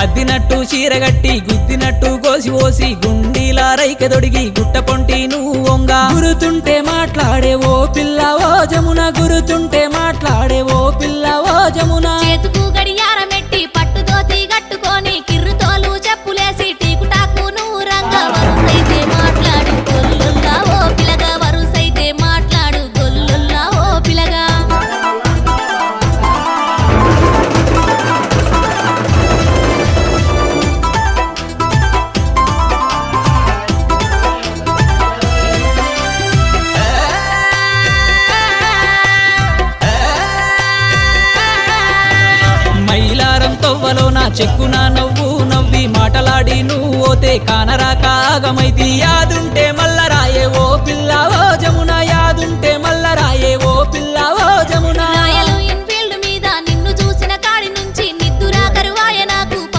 అద్దినట్టు చీరగట్టి గుద్దినట్టు గోసి OC గుండీలా రైకెదొడిగి గుట్టపొంటి నువ్వు వంగ గురుతుంటే మాట్లాడే ఓ పిల్ల ఓ జమున గురుతుంటే మాట్లాడే ఓ పిల్ల ఓ జమున చేతుకు గడియారమెట్టి పట్టుదోతి గట్టుకొని కిర్రుతోలు చెప్పులేసి టీకుటాకు నువ్వు రంగ వరుసైతే మాట్లాడు గొల్లుల్లా ఓ పిలగా వరుసైతే మాట్లాడు గొల్లుల్లా ఓ పిలగా మైలారం తవ్వలో నా చెక్కున నవ్వు నవ్వి మాటలాడి నువ్వు ఓతే కానరాక ఆగమైతి యాదుంటే మల్ల రాయే ఓ పిల్ల ఓ జమున యాదుంటే